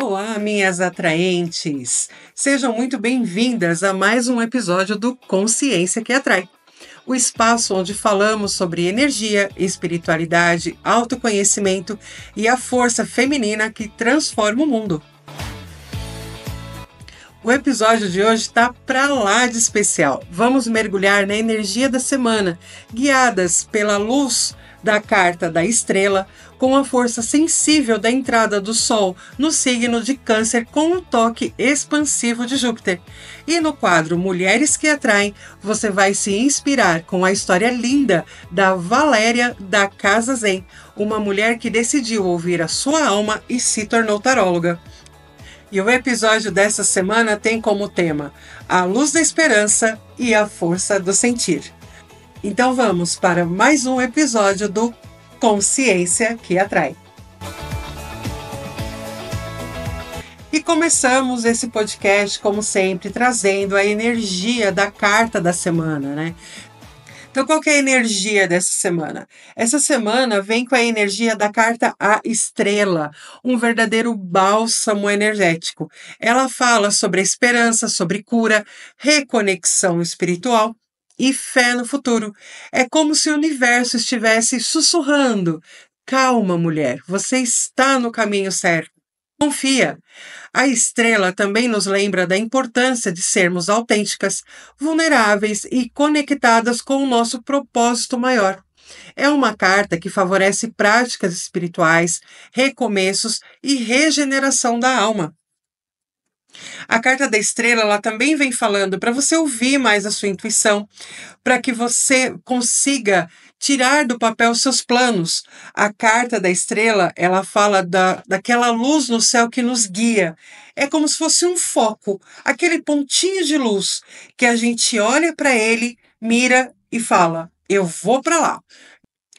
Olá, minhas atraentes! Sejam muito bem-vindas a mais um episódio do Consciência que Atrai, o espaço onde falamos sobre energia, espiritualidade, autoconhecimento e a força feminina que transforma o mundo. O episódio de hoje está pra lá de especial. Vamos mergulhar na energia da semana, guiadas pela luz da carta da estrela, com a força sensível da entrada do Sol no signo de Câncer com um toque expansivo de Júpiter. E no quadro Mulheres que Atraem, você vai se inspirar com a história linda da Valéria da Casa Zen, uma mulher que decidiu ouvir a sua alma e se tornou taróloga. E o episódio dessa semana tem como tema a luz da esperança e a força do sentir. Então vamos para mais um episódio do Consciência que Atrai. E começamos esse podcast, como sempre, trazendo a energia da carta da semana, né? Então, qual que é a energia dessa semana? Essa semana vem com a energia da carta A Estrela, um verdadeiro bálsamo energético. Ela fala sobre a esperança, sobre cura, reconexão espiritual e fé no futuro. É como se o universo estivesse sussurrando: calma, mulher, você está no caminho certo. Confia. A estrela também nos lembra da importância de sermos autênticas, vulneráveis e conectadas com o nosso propósito maior. É uma carta que favorece práticas espirituais, recomeços e regeneração da alma. A carta da estrela ela também vem falando para você ouvir mais a sua intuição, para que você consiga tirar do papel seus planos. A carta da estrela ela fala daquela luz no céu que nos guia. É como se fosse um foco, aquele pontinho de luz que a gente olha para ele, mira e fala: eu vou para lá.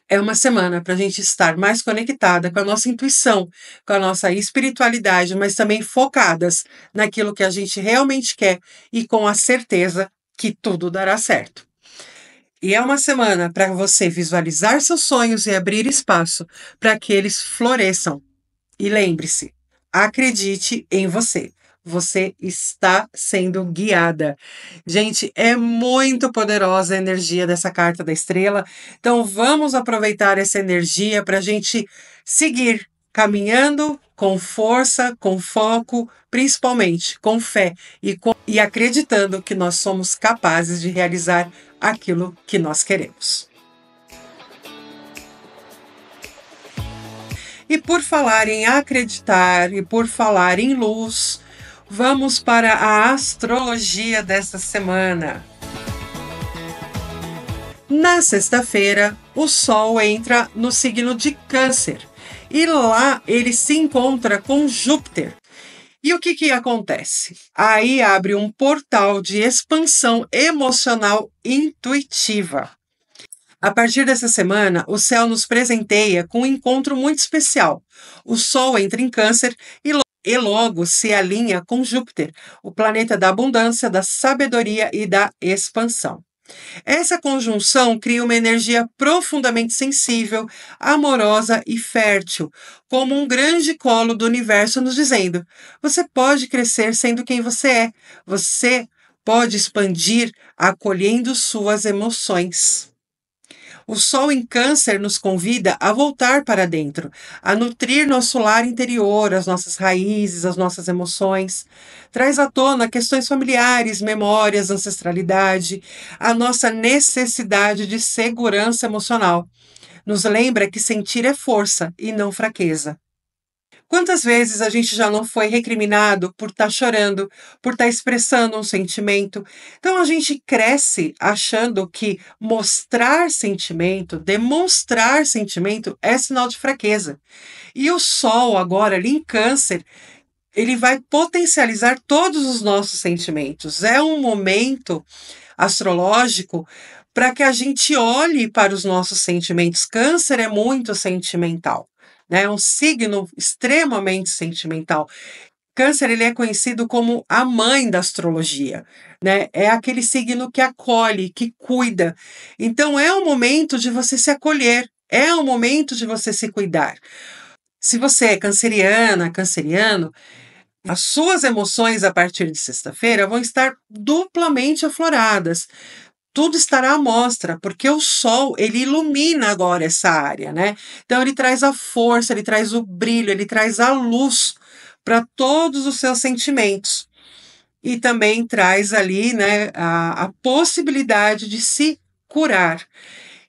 É uma semana para a gente estar mais conectada com a nossa intuição, com a nossa espiritualidade, mas também focadas naquilo que a gente realmente quer e com a certeza que tudo dará certo. E é uma semana para você visualizar seus sonhos e abrir espaço para que eles floresçam. E lembre-se, acredite em você. Você está sendo guiada. Gente, é muito poderosa a energia dessa carta da estrela. Então vamos aproveitar essa energia para a gente seguir caminhando com força, com foco, principalmente com fé e acreditando que nós somos capazes de realizar aquilo que nós queremos. E por falar em acreditar e por falar em luz, vamos para a astrologia desta semana. Na sexta-feira, o Sol entra no signo de Câncer e lá ele se encontra com Júpiter. E o que acontece? Aí abre um portal de expansão emocional intuitiva. A partir dessa semana, o céu nos presenteia com um encontro muito especial. O Sol entra em Câncer e logo se alinha com Júpiter, o planeta da abundância, da sabedoria e da expansão. Essa conjunção cria uma energia profundamente sensível, amorosa e fértil, como um grande colo do universo nos dizendo: você pode crescer sendo quem você é, você pode expandir acolhendo suas emoções. O Sol em Câncer nos convida a voltar para dentro, a nutrir nosso lar interior, as nossas raízes, as nossas emoções. Traz à tona questões familiares, memórias, ancestralidade, a nossa necessidade de segurança emocional. Nos lembra que sentir é força e não fraqueza. Quantas vezes a gente já não foi recriminado por estar chorando, por estar expressando um sentimento? Então a gente cresce achando que mostrar sentimento, demonstrar sentimento é sinal de fraqueza. E o Sol agora ali em Câncer, ele vai potencializar todos os nossos sentimentos. É um momento astrológico para que a gente olhe para os nossos sentimentos. Câncer é muito sentimental. É um signo extremamente sentimental. Câncer ele é conhecido como a mãe da astrologia, né? É aquele signo que acolhe, que cuida. Então é o momento de você se acolher, é o momento de você se cuidar. Se você é canceriana, canceriano, As suas emoções a partir de sexta-feira vão estar duplamente afloradas. Tudo estará à mostra, porque o sol, ele ilumina agora essa área, né? Então ele traz a força, ele traz o brilho, ele traz a luz para todos os seus sentimentos. E também traz ali, né, a possibilidade de se curar.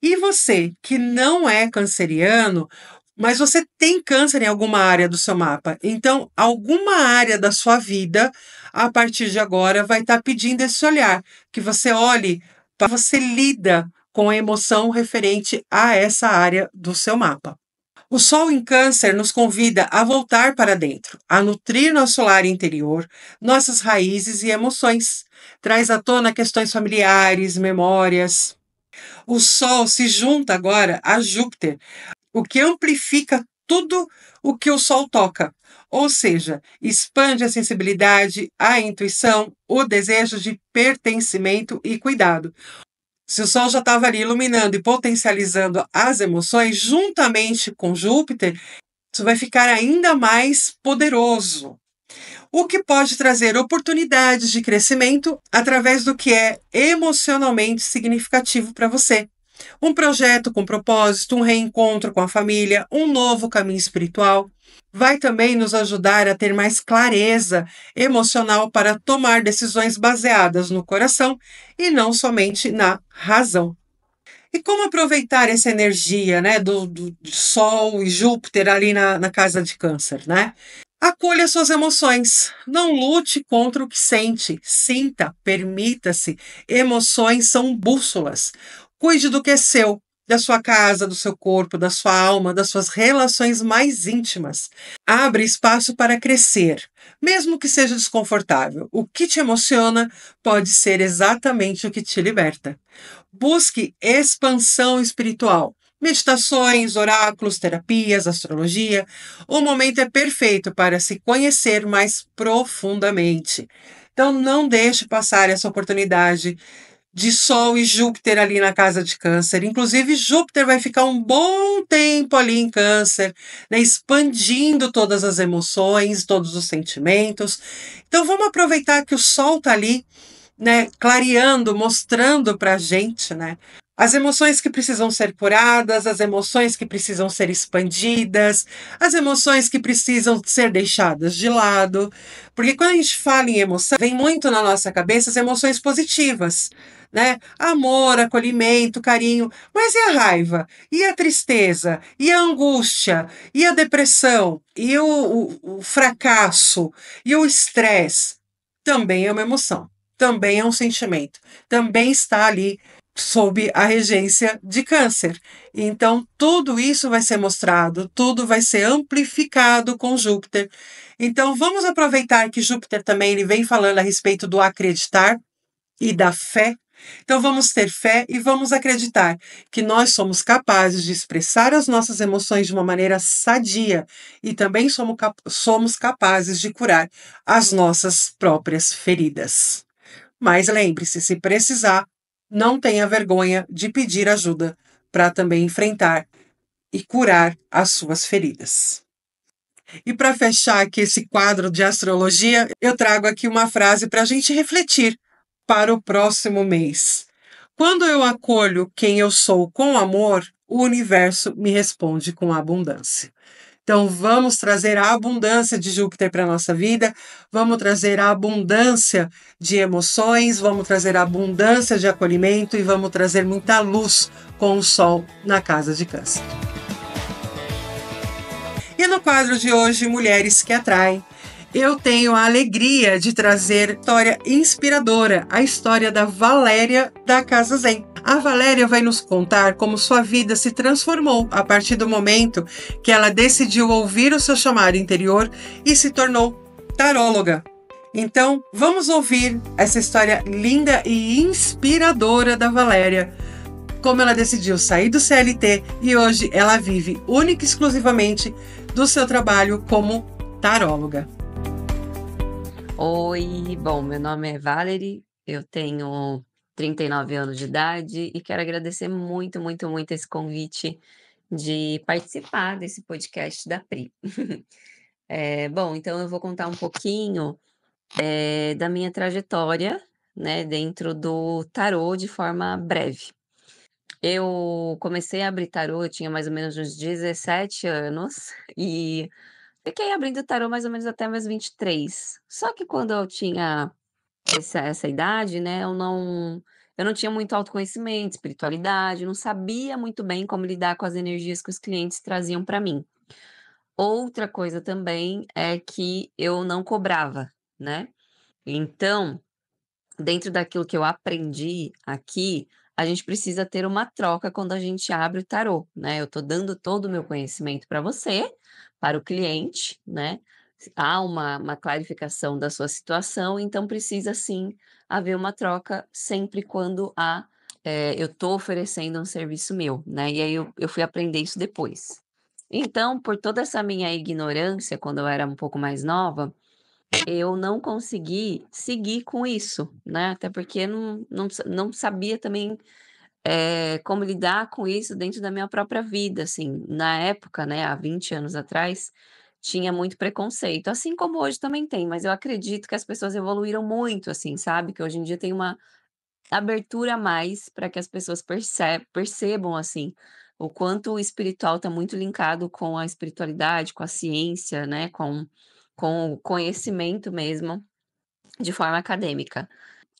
E você que não é canceriano, mas você tem câncer em alguma área do seu mapa, então alguma área da sua vida, a partir de agora, vai estar pedindo esse olhar, que você olhe, para você lida com a emoção referente a essa área do seu mapa. O Sol em Câncer nos convida a voltar para dentro, a nutrir nosso lar interior, nossas raízes e emoções. Traz à tona questões familiares, memórias. O Sol se junta agora a Júpiter, o que amplifica tudo o que o Sol toca. Ou seja, expande a sensibilidade, a intuição, o desejo de pertencimento e cuidado. Se o Sol já estava ali iluminando e potencializando as emoções, juntamente com Júpiter, isso vai ficar ainda mais poderoso. O que pode trazer oportunidades de crescimento através do que é emocionalmente significativo para você. Um projeto com propósito, um reencontro com a família, um novo caminho espiritual. Vai também nos ajudar a ter mais clareza emocional para tomar decisões baseadas no coração e não somente na razão. E como aproveitar essa energia, né, do Sol e Júpiter ali na casa de Câncer, né? Acolha suas emoções. Não lute contra o que sente. Sinta, permita-se. Emoções são bússolas. Cuide do que é seu, da sua casa, do seu corpo, da sua alma, das suas relações mais íntimas. Abre espaço para crescer, mesmo que seja desconfortável. O que te emociona pode ser exatamente o que te liberta. Busque expansão espiritual. Meditações, oráculos, terapias, astrologia. O momento é perfeito para se conhecer mais profundamente. Então, não deixe passar essa oportunidade de Sol e Júpiter ali na casa de Câncer. Inclusive, Júpiter vai ficar um bom tempo ali em Câncer, né, expandindo todas as emoções, todos os sentimentos. Então, vamos aproveitar que o Sol está ali, né, clareando, mostrando para a gente, né, as emoções que precisam ser curadas, as emoções que precisam ser expandidas, as emoções que precisam ser deixadas de lado. Porque quando a gente fala em emoção, vem muito na nossa cabeça as emoções positivas, né? Amor, acolhimento, carinho. Mas e a raiva? E a tristeza? E a angústia? E a depressão? E o fracasso? E o estresse? Também é uma emoção. Também é um sentimento. Também está ali sob a regência de Câncer. Então, tudo isso vai ser mostrado, tudo vai ser amplificado com Júpiter. Então, vamos aproveitar que Júpiter também ele vem falando a respeito do acreditar e da fé. Então, vamos ter fé e vamos acreditar que nós somos capazes de expressar as nossas emoções de uma maneira sadia e também somos capazes de curar as nossas próprias feridas. Mas lembre-se, se precisar, não tenha vergonha de pedir ajuda para também enfrentar e curar as suas feridas. E para fechar aqui esse quadro de astrologia, eu trago aqui uma frase para a gente refletir para o próximo mês. Quando eu acolho quem eu sou com amor, o universo me responde com abundância. Então, vamos trazer a abundância de Júpiter para a nossa vida, vamos trazer a abundância de emoções, vamos trazer a abundância de acolhimento e vamos trazer muita luz com o Sol na casa de Câncer. E no quadro de hoje, Mulheres que Atraem, eu tenho a alegria de trazer história inspiradora, a história da Valéria da Casa Zen. A Valéria vai nos contar como sua vida se transformou a partir do momento que ela decidiu ouvir o seu chamado interior e se tornou taróloga. Então, vamos ouvir essa história linda e inspiradora da Valéria. Como ela decidiu sair do CLT e hoje ela vive única e exclusivamente do seu trabalho como taróloga. Oi, bom, meu nome é Valerie, eu tenho 39 anos de idade e quero agradecer muito, muito, muito esse convite de participar desse podcast da Pri. Bom, então eu vou contar um pouquinho, da minha trajetória, né, dentro do tarô de forma breve. Eu comecei a abrir tarô, eu tinha mais ou menos uns 17 anos, e fiquei abrindo tarô mais ou menos até meus 23. Só que quando eu tinha essa idade, né, eu não tinha muito autoconhecimento, espiritualidade, não sabia muito bem como lidar com as energias que os clientes traziam para mim. Outra coisa também é que eu não cobrava, né. Então, dentro daquilo que eu aprendi aqui, a gente precisa ter uma troca quando a gente abre o tarô, né. Eu estou dando todo o meu conhecimento para você, para o cliente, né. Há uma clarificação da sua situação, então precisa sim haver uma troca sempre quando eu estou oferecendo um serviço meu, né. E aí eu fui aprender isso depois. Então, por toda essa minha ignorância, quando eu era um pouco mais nova, eu não consegui seguir com isso, né, até porque não sabia também, como lidar com isso dentro da minha própria vida, assim. Na época, né, há 20 anos atrás, tinha muito preconceito, assim como hoje também tem, mas eu acredito que as pessoas evoluíram muito, assim, sabe, que hoje em dia tem uma abertura a mais para que as pessoas percebam, assim, o quanto o espiritual está muito linkado com a espiritualidade, com a ciência, né, com o conhecimento mesmo, de forma acadêmica.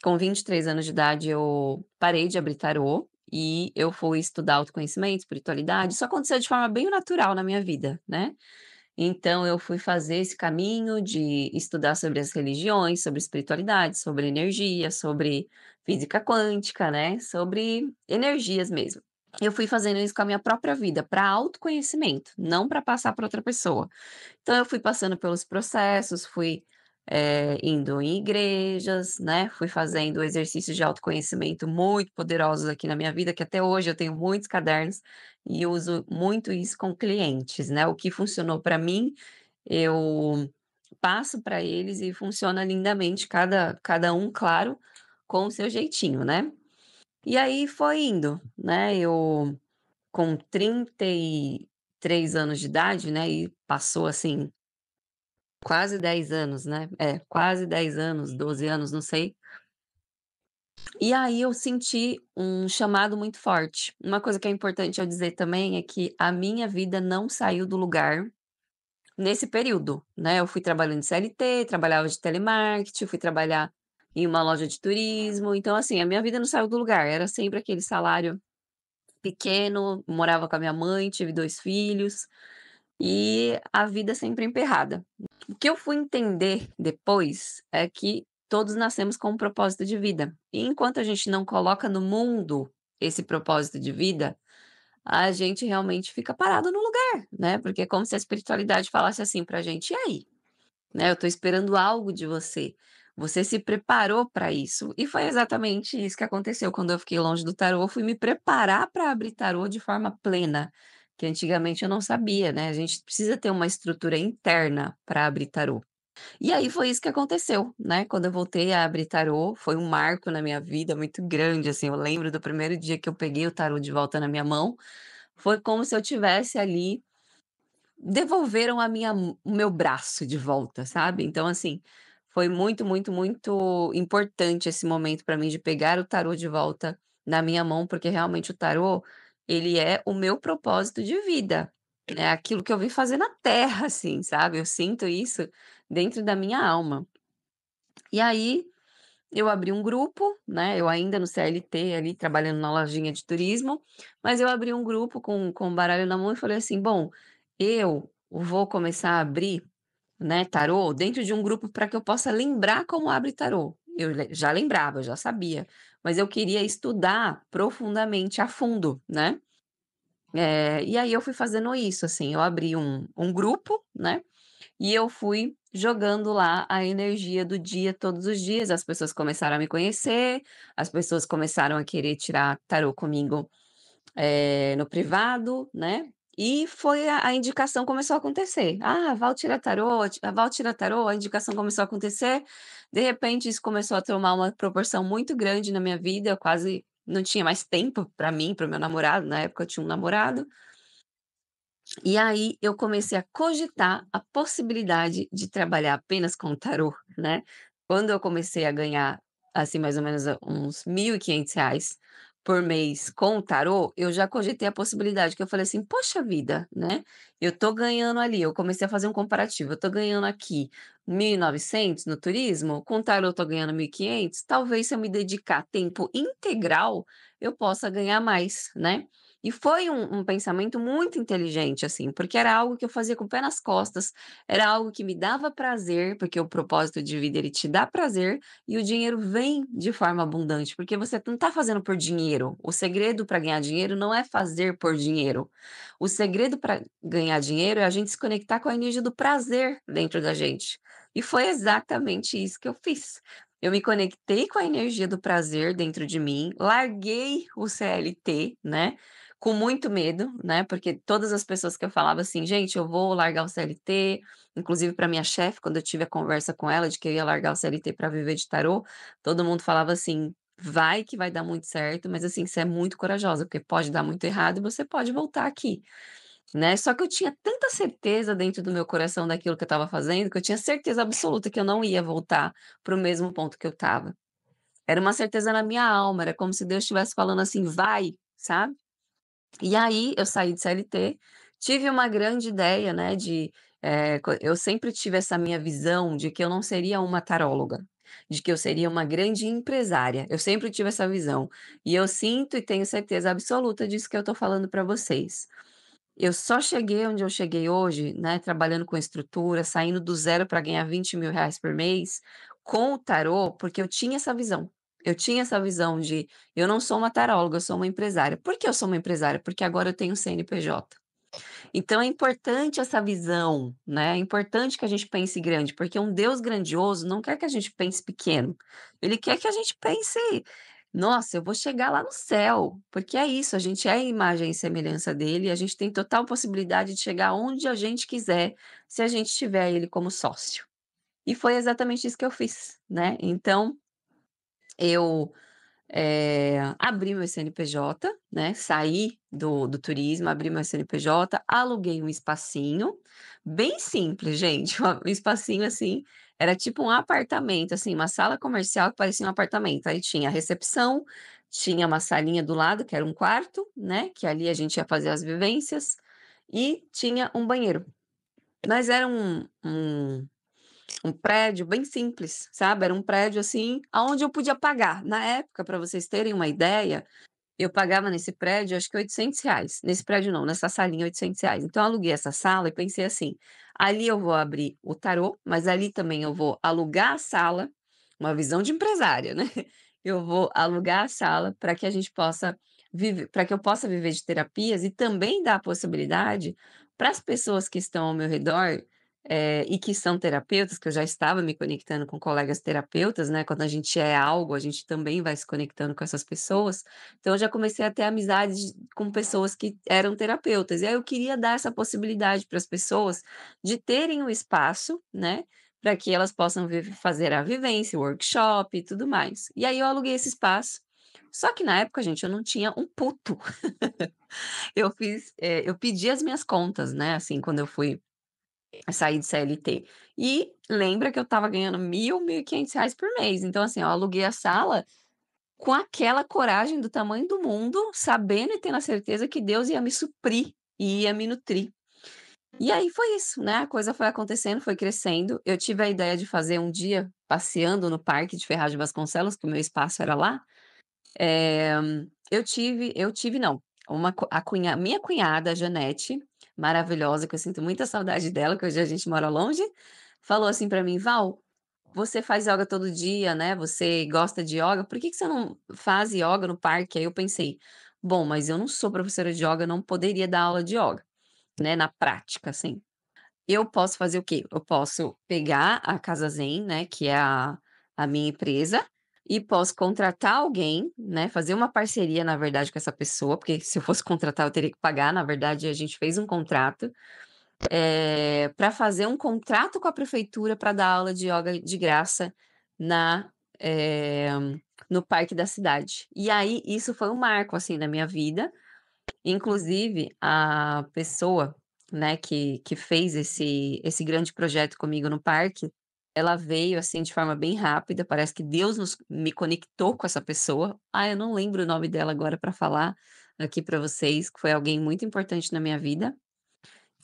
Com 23 anos de idade, eu parei de abrir tarô e eu fui estudar autoconhecimento, espiritualidade. Isso aconteceu de forma bem natural na minha vida, né. Então eu fui fazer esse caminho de estudar sobre as religiões, sobre espiritualidade, sobre energia, sobre física quântica, né, sobre energias mesmo. Eu fui fazendo isso com a minha própria vida, para autoconhecimento, não para passar para outra pessoa. Então eu fui passando pelos processos, fui, indo em igrejas, né, fui fazendo exercícios de autoconhecimento muito poderosos aqui na minha vida, que até hoje eu tenho muitos cadernos e uso muito isso com clientes, né. O que funcionou para mim, eu passo para eles e funciona lindamente, cada um, claro, com o seu jeitinho, né. E aí foi indo, né, eu com 33 anos de idade, né, e passou assim quase 10 anos, né. É, quase 10 anos, 12 anos, não sei. E aí eu senti um chamado muito forte. Uma coisa que é importante eu dizer também é que a minha vida não saiu do lugar nesse período, né. Eu fui trabalhando de CLT, trabalhava de telemarketing, fui trabalhar em uma loja de turismo, então assim, a minha vida não saiu do lugar, era sempre aquele salário pequeno, morava com a minha mãe, tive 2 filhos, e a vida sempre emperrada. O que eu fui entender depois é que todos nascemos com um propósito de vida. E enquanto a gente não coloca no mundo esse propósito de vida, a gente realmente fica parado no lugar, né? Porque é como se a espiritualidade falasse assim pra gente: e aí? Né? Eu tô esperando algo de você. Você se preparou para isso. E foi exatamente isso que aconteceu quando eu fiquei longe do tarô. Eu fui me preparar para abrir tarô de forma plena, que antigamente eu não sabia, né? A gente precisa ter uma estrutura interna para abrir tarô. E aí foi isso que aconteceu, né, quando eu voltei a abrir tarô, foi um marco na minha vida muito grande, assim, eu lembro do primeiro dia que eu peguei o tarô de volta na minha mão, foi como se eu tivesse ali devolveram o meu braço de volta, sabe. Então, assim, foi muito, muito, muito importante esse momento para mim de pegar o tarô de volta na minha mão, porque realmente o tarô, ele é o meu propósito de vida, é aquilo que eu vim fazer na terra, assim, sabe. Eu sinto isso dentro da minha alma. E aí, eu abri um grupo, né, eu ainda no CLT ali trabalhando na lojinha de turismo, mas eu abri um grupo com o baralho na mão e falei assim: "Bom, eu vou começar a abrir, né, tarô dentro de um grupo para que eu possa lembrar como abre tarô". Já lembrava, eu já sabia, mas eu queria estudar profundamente, a fundo, né. E aí eu fui fazendo isso, assim, eu abri um grupo, né, e eu fui jogando lá a energia do dia todos os dias, as pessoas começaram a me conhecer, as pessoas começaram a querer tirar tarô comigo, no privado, né, e foi a indicação começou a acontecer. "Ah, Val tira tarô, a Val tira tarô", a indicação começou a acontecer, de repente isso começou a tomar uma proporção muito grande na minha vida, eu quase não tinha mais tempo para mim, para o meu namorado, na época eu tinha um namorado, E aí eu comecei a cogitar a possibilidade de trabalhar apenas com tarô, né. Quando eu comecei a ganhar, assim, mais ou menos uns R$ 1.500 por mês com o tarô, eu já cogitei a possibilidade, que eu falei assim: "Poxa vida, né, eu tô ganhando ali", eu comecei a fazer um comparativo, eu tô ganhando aqui 1.900 no turismo, com o tarô eu tô ganhando 1.500, talvez se eu me dedicar tempo integral, eu possa ganhar mais, né. E foi um pensamento muito inteligente, assim, porque era algo que eu fazia com o pé nas costas, era algo que me dava prazer, porque o propósito de vida ele te dá prazer e o dinheiro vem de forma abundante, porque você não está fazendo por dinheiro. O segredo para ganhar dinheiro não é fazer por dinheiro. O segredo para ganhar dinheiro é a gente se conectar com a energia do prazer dentro da gente. E foi exatamente isso que eu fiz. Eu me conectei com a energia do prazer dentro de mim, larguei o CLT, né? Com muito medo, né, porque todas as pessoas que eu falava assim: "Gente, eu vou largar o CLT", inclusive para minha chefe, quando eu tive a conversa com ela de que eu ia largar o CLT para viver de tarô, todo mundo falava assim: "Vai que vai dar muito certo, mas assim, você é muito corajosa, porque pode dar muito errado e você pode voltar aqui", né. Só que eu tinha tanta certeza dentro do meu coração daquilo que eu estava fazendo, que eu tinha certeza absoluta que eu não ia voltar para o mesmo ponto que eu estava. Era uma certeza na minha alma, era como se Deus estivesse falando assim: "Vai", sabe. E aí eu saí de CLT, tive uma grande ideia, né, de, eu sempre tive essa minha visão de que eu não seria uma taróloga, de que eu seria uma grande empresária, eu sempre tive essa visão. E eu sinto e tenho certeza absoluta disso que eu estou falando para vocês. Eu só cheguei onde eu cheguei hoje, né, trabalhando com estrutura, saindo do zero para ganhar R$ 20.000 por mês, com o tarô, porque eu tinha essa visão. Eu tinha essa visão de: "Eu não sou uma taróloga, eu sou uma empresária". Por que eu sou uma empresária? Porque agora eu tenho CNPJ. Então é importante essa visão, né, é importante que a gente pense grande, porque um Deus grandioso não quer que a gente pense pequeno, ele quer que a gente pense: "Nossa, eu vou chegar lá no céu", porque é isso, a gente é a imagem e semelhança dele e a gente tem total possibilidade de chegar onde a gente quiser, se a gente tiver ele como sócio. E foi exatamente isso que eu fiz, né, então eu abri meu CNPJ, né, saí do turismo, abri meu CNPJ, aluguei um espacinho, bem simples gente, um espacinho, assim, era tipo um apartamento, assim, uma sala comercial que parecia um apartamento, aí tinha a recepção, tinha uma salinha do lado que era um quarto, né, que ali a gente ia fazer as vivências, e tinha um banheiro. Mas era um prédio bem simples, sabe, era um prédio, assim, aonde eu podia pagar. Na época, para vocês terem uma ideia, eu pagava nesse prédio acho que R$ 800, nesse prédio não, nessa salinha R$ 800. Então eu aluguei essa sala e pensei assim: "Ali eu vou abrir o tarô, mas ali também eu vou alugar a sala", uma visão de empresária, né. Eu vou alugar a sala para que a gente possa viver, para que eu possa viver de terapias e também dar a possibilidade para as pessoas que estão ao meu redor, e que são terapeutas, que eu já estava me conectando com colegas terapeutas, né, quando a gente é algo, a gente também vai se conectando com essas pessoas, então eu já comecei a ter amizades com pessoas que eram terapeutas, e aí eu queria dar essa possibilidade para as pessoas de terem um espaço, né, para que elas possam fazer a vivência, o workshop e tudo mais. E aí eu aluguei esse espaço, só que na época, gente, eu não tinha um puto. Eu pedi as minhas contas, né, assim, quando eu fui sair de CLT. E lembra que eu estava ganhando 1.000, R$ 1.500 por mês, então assim, eu aluguei a sala com aquela coragem do tamanho do mundo, sabendo e tendo a certeza que Deus ia me suprir e ia me nutrir. E aí foi isso, né, a coisa foi acontecendo, foi crescendo. Eu tive a ideia de fazer um dia passeando no parque de Ferraz de Vasconcelos, que o meu espaço era lá. Eh, eu tive não, uma cu a cunha minha cunhada, a Janete, maravilhosa, que eu sinto muita saudade dela, que hoje a gente mora longe, falou assim pra mim: "Val, você faz ioga todo dia, né, você gosta de ioga, por que que você não faz ioga no parque?" Aí eu pensei: "Bom, mas eu não sou professora de ioga, não poderia dar aula de ioga, né, na prática, assim. Eu posso fazer o quê? Eu posso pegar a Casa Zen, né, que é a minha empresa, e posso contratar alguém, né, fazer uma parceria, na verdade, com essa pessoa, porque se eu fosse contratar eu teria que pagar, na verdade a gente fez um contrato, pra fazer um contrato com a prefeitura para dar aula de ioga de graça na eh, no parque da cidade. E aí isso foi um marco, assim, na minha vida, inclusive a pessoa, né, que fez esse grande projeto comigo no parque, ela veio, assim, de forma bem rápida, parece que Deus me conectou com essa pessoa. Ah, eu não lembro o nome dela agora para falar aqui para vocês, que foi alguém muito importante na minha vida.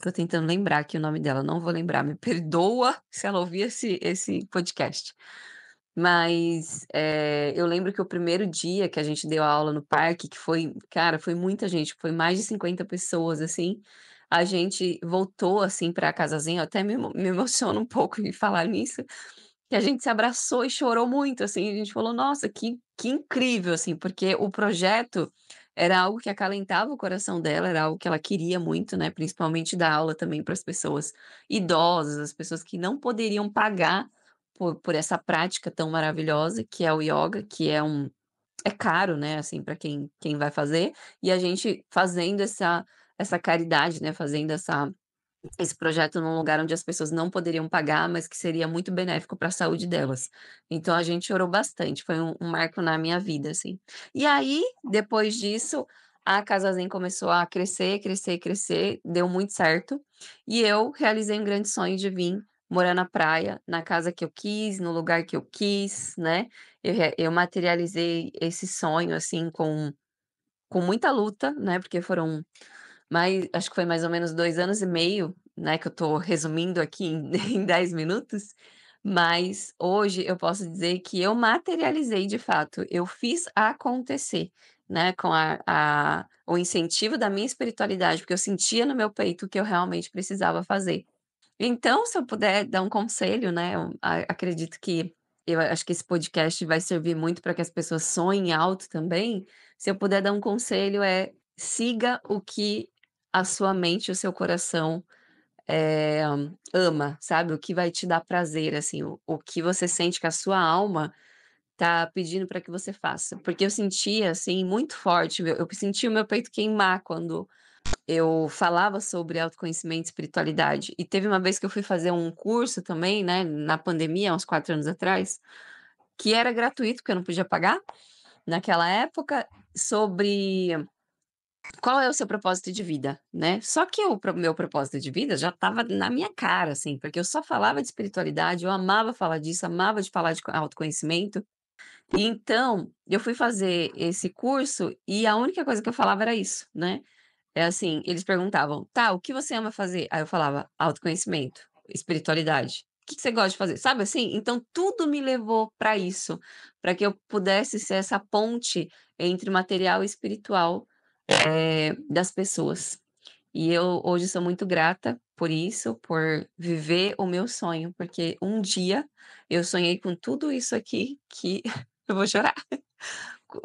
Tô tentando lembrar aqui o nome dela, não vou lembrar, me perdoa se ela ouvir esse podcast. Mas, eu lembro que o primeiro dia que a gente deu aula no parque, que foi cara, foi muita gente, foi mais de 50 pessoas, assim, a gente voltou, assim, pra casazinha, eu até me emociono um pouco em falar nisso, que a gente se abraçou e chorou muito, assim, a gente falou: "Nossa, que incrível", assim, porque o projeto era algo que acalentava o coração dela, era algo que ela queria muito, né, principalmente dar aula também para as pessoas idosas, as pessoas que não poderiam pagar por essa prática tão maravilhosa que é o ioga, que é caro, né, assim, para quem vai fazer, e a gente fazendo essa caridade, né, fazendo esse projeto num lugar onde as pessoas não poderiam pagar, mas que seria muito benéfico para a saúde delas. Então a gente orou bastante, foi um marco na minha vida, assim. E aí, depois disso, a Casa Zen começou a crescer, crescer, crescer, deu muito certo, e eu realizei um grande sonho de vir morar na praia, na casa que eu quis, no lugar que eu quis, né. Eu materializei esse sonho, assim, com muita luta, né, porque foram acho que foi mais ou menos 2 anos e meio, né, que eu tô resumindo aqui em em 10 minutos, mas hoje eu posso dizer que eu materializei de fato, eu fiz acontecer, né, com o incentivo da minha espiritualidade, porque eu sentia no meu peito que eu realmente precisava fazer. Então, se eu puder dar um conselho, né, acredito que eu acho que esse podcast vai servir muito para que as pessoas sonhem alto também. Se eu puder dar um conselho é: siga o que a sua mente e o seu coração, eh, ama, sabe, o que vai te dar prazer, assim, o que você sente que a sua alma tá pedindo para que você faça. Porque eu sentia, assim, muito forte, eu sentia o meu peito queimar quando eu falava sobre autoconhecimento e espiritualidade. E teve uma vez que eu fui fazer um curso também, né, na pandemia, há uns 4 anos atrás, que era gratuito, porque eu não podia pagar, naquela época, sobre qual é o seu propósito de vida, né. Só que o meu propósito de vida já estava na minha cara, assim, porque eu só falava de espiritualidade, eu amava falar disso, amava de falar de autoconhecimento. E então, eu fui fazer esse curso e a única coisa que eu falava era isso, né. É assim, eles perguntavam: "Tá, o que você ama fazer?" Aí eu falava: "Autoconhecimento, espiritualidade. O que que você gosta de fazer?" Sabe assim? Então tudo me levou para isso, para que eu pudesse ser essa ponte entre material e espiritual, das pessoas. E eu hoje sou muito grata por isso, por viver o meu sonho, porque um dia eu sonhei com tudo isso aqui que eu vou chorar.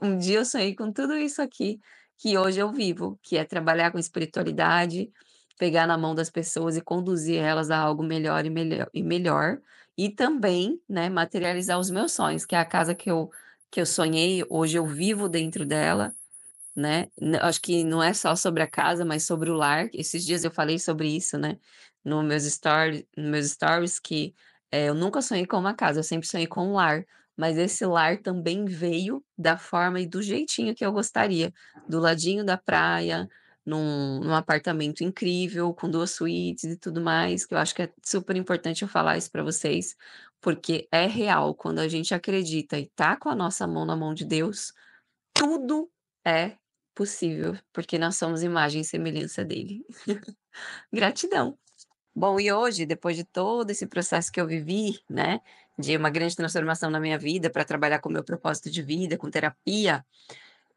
Um dia eu sonhei com tudo isso aqui, que hoje eu vivo, que é trabalhar com espiritualidade, pegar na mão das pessoas e conduzir elas a algo melhor e melhor, e também, né, materializar os meus sonhos, que é a casa que eu sonhei, hoje eu vivo dentro dela, né, acho que não é só sobre a casa, mas sobre o lar. Esses dias eu falei sobre isso, né, no meus stories que, eu nunca sonhei com uma casa, eu sempre sonhei com um lar, mas esse lar também veio da forma e do jeitinho que eu gostaria, do ladinho da praia, num apartamento incrível, com 2 suítes e tudo mais, que eu acho que é super importante eu falar isso para vocês, porque é real, quando a gente acredita e tá com a nossa mão na mão de Deus, tudo é possível, porque nós somos imagem e semelhança dele. Gratidão. Bom, e hoje, depois de todo esse processo que eu vivi, né, de uma grande transformação na minha vida para trabalhar com o meu propósito de vida, com terapia,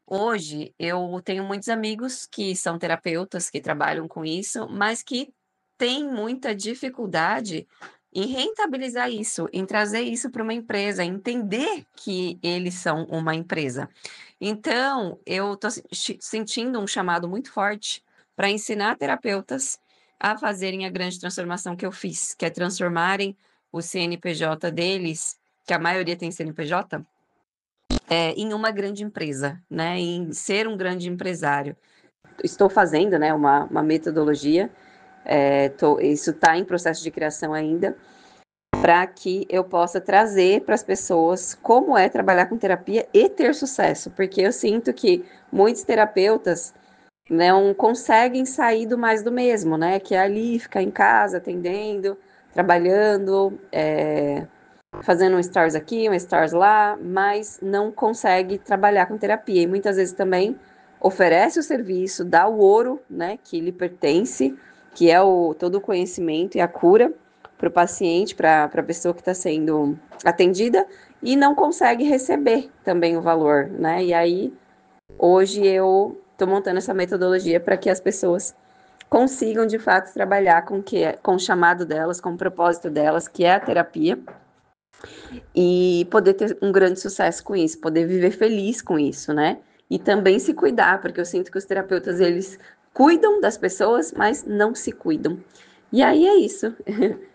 hoje eu tenho muitos amigos que são terapeutas, que trabalham com isso, mas que têm muita dificuldade em rentabilizar isso, em trazer isso para uma empresa, entender que eles são uma empresa. Então, eu estou sentindo um chamado muito forte para ensinar terapeutas a fazerem a grande transformação que eu fiz, que é transformarem o CNPJ deles, que a maioria tem CNPJ, em uma grande empresa, né, em ser um grande empresário. Estou fazendo, né, uma metodologia, isso está em processo de criação ainda, para que eu possa trazer para as pessoas como é trabalhar com terapia e ter sucesso, porque eu sinto que muitos terapeutas não conseguem sair do mais do mesmo, né? Que é ali, ficar em casa, atendendo, trabalhando, fazendo um stars aqui, um stars lá, mas não consegue trabalhar com terapia. E muitas vezes também oferece o serviço, dá o ouro, né, que lhe pertence, que é todo o conhecimento e a cura para o paciente, para a pessoa que está sendo atendida, e não consegue receber também o valor, né? E aí, hoje eu estou montando essa metodologia para que as pessoas consigam, de fato, trabalhar com o chamado delas, com o propósito delas, que é a terapia, e poder ter um grande sucesso com isso, poder viver feliz com isso, né? E também se cuidar, porque eu sinto que os terapeutas, eles cuidam das pessoas, mas não se cuidam. E aí é isso.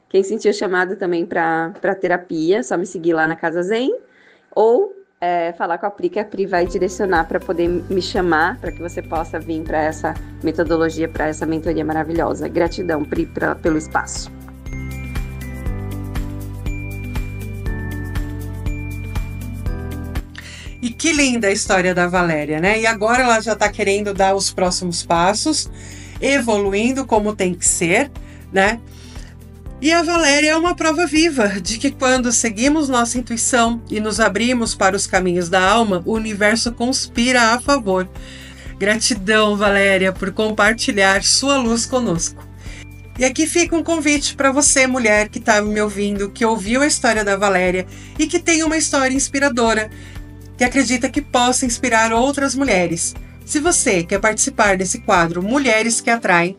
Quem sentiu chamado também para terapia, só me seguir lá na Casa Zen, ou falar com a Pri, que a Pri vai direcionar para poder me chamar, para que você possa vir para essa metodologia, para essa mentoria maravilhosa. Gratidão, Pri, pelo espaço. E que linda a história da Valéria, né? E agora ela já está querendo dar os próximos passos, evoluindo como tem que ser, né? E a Valéria é uma prova viva de que quando seguimos nossa intuição e nos abrimos para os caminhos da alma, o universo conspira a favor. Gratidão, Valéria, por compartilhar sua luz conosco. E aqui fica um convite para você, mulher que está me ouvindo, que ouviu a história da Valéria e que tem uma história inspiradora, que acredita que possa inspirar outras mulheres. Se você quer participar desse quadro Mulheres que Atraem,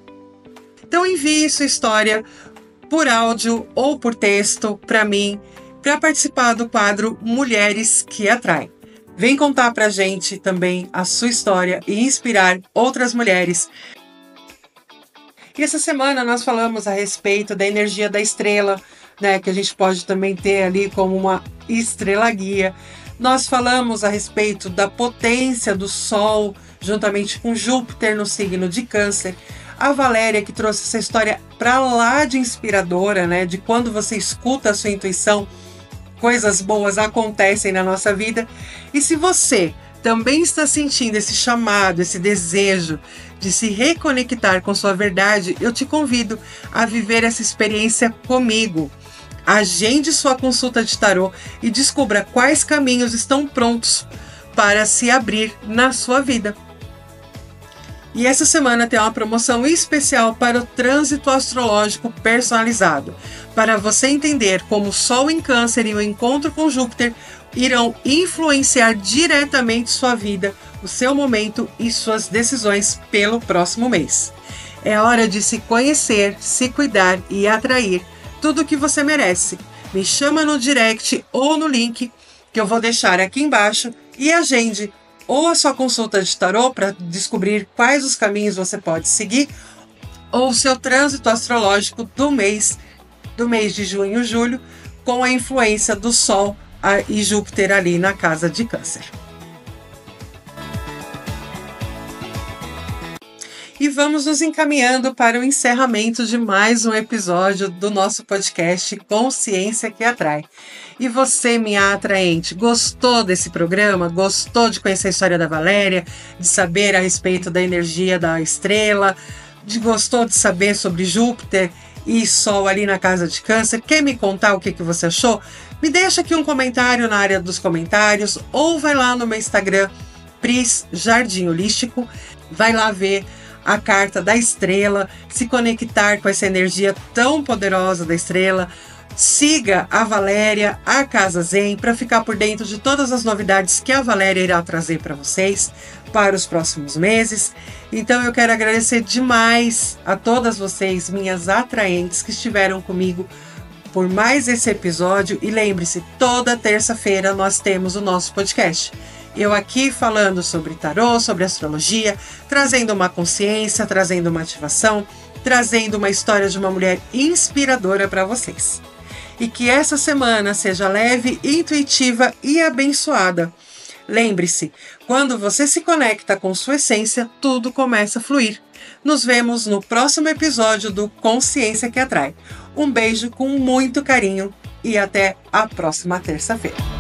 então envie sua história por áudio ou por texto para mim, para participar do quadro Mulheres que Atraem. Vem contar para a gente também a sua história e inspirar outras mulheres. E essa semana nós falamos a respeito da energia da estrela, né, que a gente pode também ter ali como uma estrela guia. Nós falamos a respeito da potência do Sol, juntamente com Júpiter no signo de Câncer. A Valéria, que trouxe essa história para lá de inspiradora, né? De quando você escuta a sua intuição, coisas boas acontecem na nossa vida. E se você também está sentindo esse chamado, esse desejo de se reconectar com sua verdade, eu te convido a viver essa experiência comigo. Agende sua consulta de tarô e descubra quais caminhos estão prontos para se abrir na sua vida. E essa semana tem uma promoção especial para o trânsito astrológico personalizado, para você entender como o Sol em Câncer e o encontro com Júpiter irão influenciar diretamente sua vida, o seu momento e suas decisões pelo próximo mês. É hora de se conhecer, se cuidar e atrair tudo o que você merece. Me chama no direct ou no link que eu vou deixar aqui embaixo e agende ou a sua consulta de tarô para descobrir quais os caminhos você pode seguir, ou o seu trânsito astrológico do mês de junho e julho, com a influência do Sol e Júpiter ali na casa de Câncer. E vamos nos encaminhando para o encerramento de mais um episódio do nosso podcast Consciência que Atrai. E você, minha atraente, gostou desse programa? Gostou de conhecer a história da Valéria? De saber a respeito da energia da estrela? Gostou de saber sobre Júpiter e Sol ali na casa de Câncer? Quer me contar o que você achou? Me deixa aqui um comentário na área dos comentários ou vai lá no meu Instagram, Pris Jardim Holístico. Vai lá ver a carta da estrela, se conectar com essa energia tão poderosa da estrela. Siga a Valéria, a Casa Zen, para ficar por dentro de todas as novidades que a Valéria irá trazer para vocês para os próximos meses. Então eu quero agradecer demais a todas vocês, minhas atraentes, que estiveram comigo por mais esse episódio. E lembre-se, toda terça-feira nós temos o nosso podcast. Eu aqui falando sobre tarô, sobre astrologia, trazendo uma consciência, trazendo uma ativação, trazendo uma história de uma mulher inspiradora para vocês. E que essa semana seja leve, intuitiva e abençoada. Lembre-se, quando você se conecta com sua essência, tudo começa a fluir. Nos vemos no próximo episódio do Consciência que Atrai. Um beijo com muito carinho e até a próxima terça-feira.